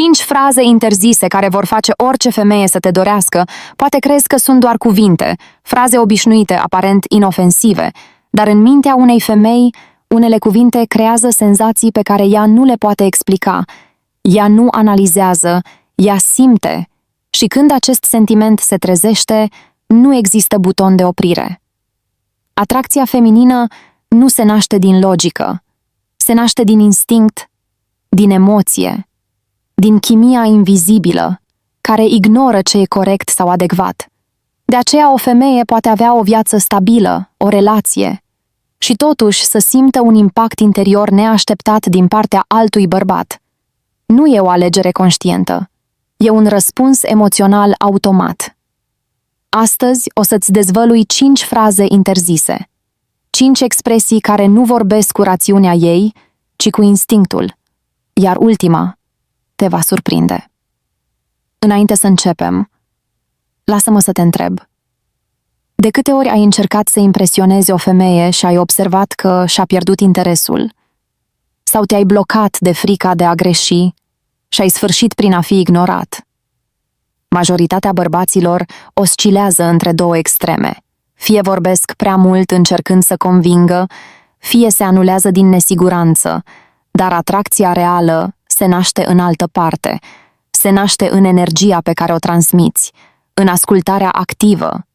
5 fraze interzise care vor face orice femeie să te dorească. Poate crezi că sunt doar cuvinte, fraze obișnuite, aparent inofensive, dar în mintea unei femei, unele cuvinte creează senzații pe care ea nu le poate explica. Ea nu analizează, ea simte. Și când acest sentiment se trezește, nu există buton de oprire. Atracția feminină nu se naște din logică, se naște din instinct, din emoție, din chimia invizibilă, care ignoră ce e corect sau adecvat. De aceea o femeie poate avea o viață stabilă, o relație, și totuși să simtă un impact interior neașteptat din partea altui bărbat. Nu e o alegere conștientă, e un răspuns emoțional automat. Astăzi o să-ți dezvălui 5 fraze interzise, 5 expresii care nu vorbesc cu rațiunea ei, ci cu instinctul, iar ultima te va surprinde. Înainte să începem, lasă-mă să te întreb. De câte ori ai încercat să impresionezi o femeie și ai observat că și-a pierdut interesul? Sau te-ai blocat de frica de a greși și ai sfârșit prin a fi ignorat? Majoritatea bărbaților oscilează între două extreme. Fie vorbesc prea mult încercând să convingă, fie se anulează din nesiguranță, dar atracția reală se naște în altă parte, se naște în energia pe care o transmiți, în ascultarea activă,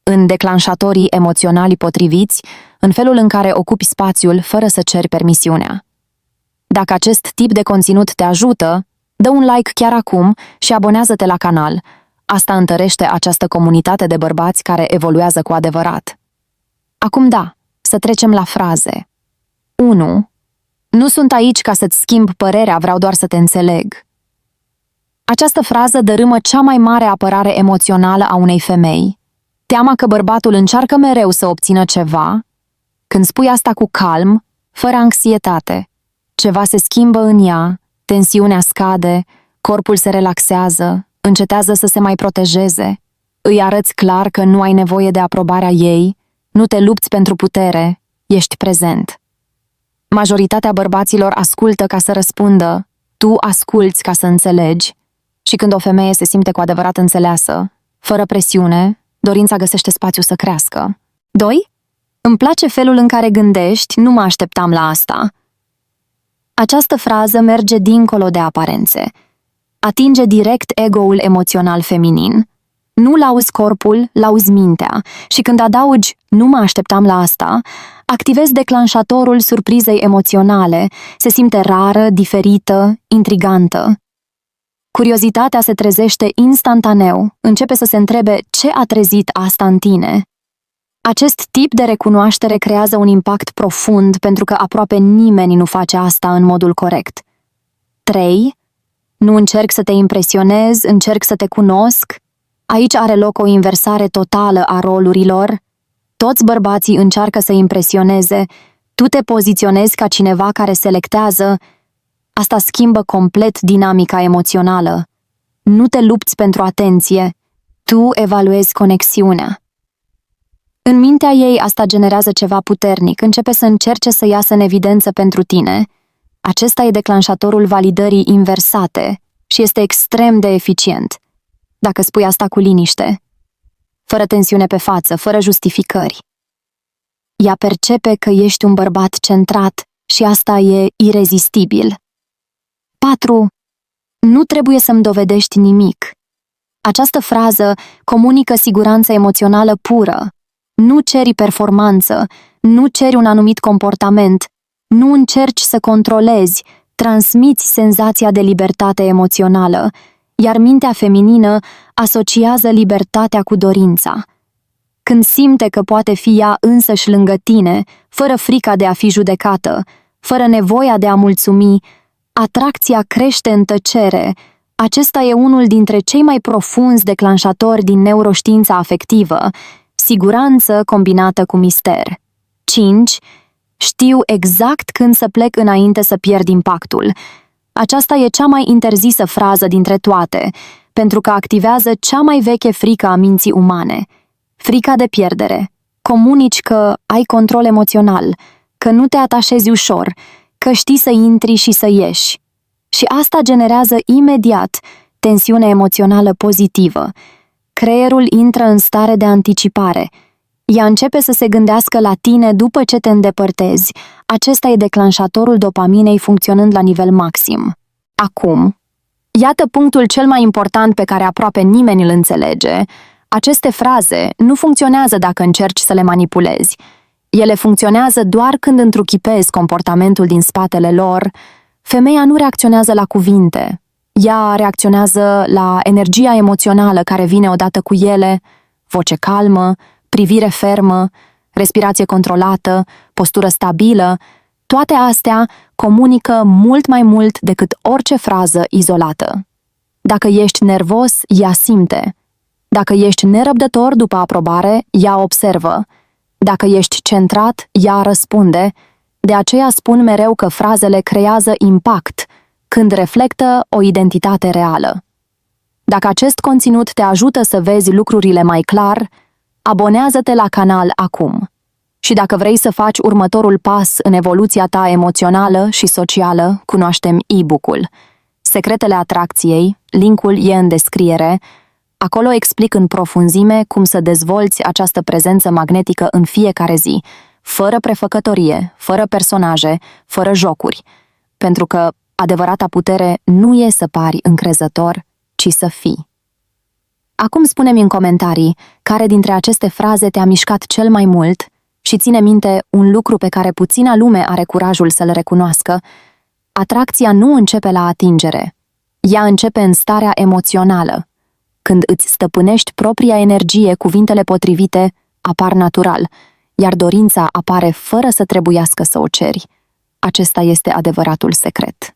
în declanșatorii emoționali potriviți, în felul în care ocupi spațiul fără să ceri permisiunea. Dacă acest tip de conținut te ajută, dă un like chiar acum și abonează-te la canal. Asta întărește această comunitate de bărbați care evoluează cu adevărat. Acum da, să trecem la fraze. 1. Nu sunt aici ca să-ți schimb părerea, vreau doar să te înțeleg. Această frază dărâmă cea mai mare apărare emoțională a unei femei. Teama că bărbatul încearcă mereu să obțină ceva. Când spui asta cu calm, fără anxietate, ceva se schimbă în ea, tensiunea scade, corpul se relaxează, încetează să se mai protejeze, îi arăți clar că nu ai nevoie de aprobarea ei, nu te lupți pentru putere, ești prezent. Majoritatea bărbaților ascultă ca să răspundă, tu asculți ca să înțelegi, și când o femeie se simte cu adevărat înțeleasă, fără presiune, dorința găsește spațiu să crească. 2. Îmi place felul în care gândești, nu mă așteptam la asta. Această frază merge dincolo de aparențe. Atinge direct ego-ul emoțional feminin. Nu lauzi corpul, lauzi mintea. Și când adaugi, nu mă așteptam la asta, activezi declanșatorul surprizei emoționale, se simte rară, diferită, intrigantă. Curiozitatea se trezește instantaneu, începe să se întrebe ce a trezit asta în tine. Acest tip de recunoaștere creează un impact profund pentru că aproape nimeni nu face asta în modul corect. 3. Nu încerc să te impresionez, încerc să te cunosc. Aici are loc o inversare totală a rolurilor. Toți bărbații încearcă să impresioneze, tu te poziționezi ca cineva care selectează. Asta schimbă complet dinamica emoțională. Nu te lupți pentru atenție, tu evaluezi conexiunea. În mintea ei asta generează ceva puternic, începe să încerce să iasă în evidență pentru tine. Acesta e declanșatorul validării inversate și este extrem de eficient. Dacă spui asta cu liniște, fără tensiune pe față, fără justificări. Ea percepe că ești un bărbat centrat și asta e irezistibil. 4. Nu trebuie să-mi dovedești nimic. Această frază comunică siguranță emoțională pură. Nu ceri performanță, nu ceri un anumit comportament, nu încerci să controlezi, transmiți senzația de libertate emoțională, iar mintea feminină asociază libertatea cu dorința. Când simte că poate fi ea însăși lângă tine, fără frica de a fi judecată, fără nevoia de a mulțumi, atracția crește în tăcere. Acesta e unul dintre cei mai profunzi declanșatori din neuroștiința afectivă, siguranță combinată cu mister. 5. Știu exact când să plec înainte să pierd impactul. Aceasta e cea mai interzisă frază dintre toate, pentru că activează cea mai veche frică a minții umane. Frica de pierdere. Comunici că ai control emoțional, că nu te atașezi ușor, că știi să intri și să ieși. Și asta generează imediat tensiune emoțională pozitivă. Creierul intră în stare de anticipare. Ea începe să se gândească la tine după ce te îndepărtezi. Acesta e declanșatorul dopaminei funcționând la nivel maxim. Acum, iată punctul cel mai important pe care aproape nimeni îl înțelege. Aceste fraze nu funcționează dacă încerci să le manipulezi. Ele funcționează doar când întruchipezi comportamentul din spatele lor. Femeia nu reacționează la cuvinte. Ea reacționează la energia emoțională care vine odată cu ele, voce calmă, privire fermă, respirație controlată, postură stabilă. Toate astea comunică mult mai mult decât orice frază izolată. Dacă ești nervos, ea simte. Dacă ești nerăbdător după aprobare, ea observă. Dacă ești centrat, ea răspunde. De aceea spun mereu că frazele creează impact când reflectă o identitate reală. Dacă acest conținut te ajută să vezi lucrurile mai clar, abonează-te la canal acum. Și dacă vrei să faci următorul pas în evoluția ta emoțională și socială, cunoaștem e-book-ul Secretele Atracției, linkul e în descriere. Acolo explic în profunzime cum să dezvolți această prezență magnetică în fiecare zi, fără prefăcătorie, fără personaje, fără jocuri, pentru că adevărata putere nu e să pari încrezător, ci să fii. Acum spune-mi în comentarii care dintre aceste fraze te-a mișcat cel mai mult și ține minte un lucru pe care puțina lume are curajul să-l recunoască. Atracția nu începe la atingere. Ea începe în starea emoțională. Când îți stăpânești propria energie, cuvintele potrivite apar natural, iar dorința apare fără să trebuiască să o ceri. Acesta este adevăratul secret.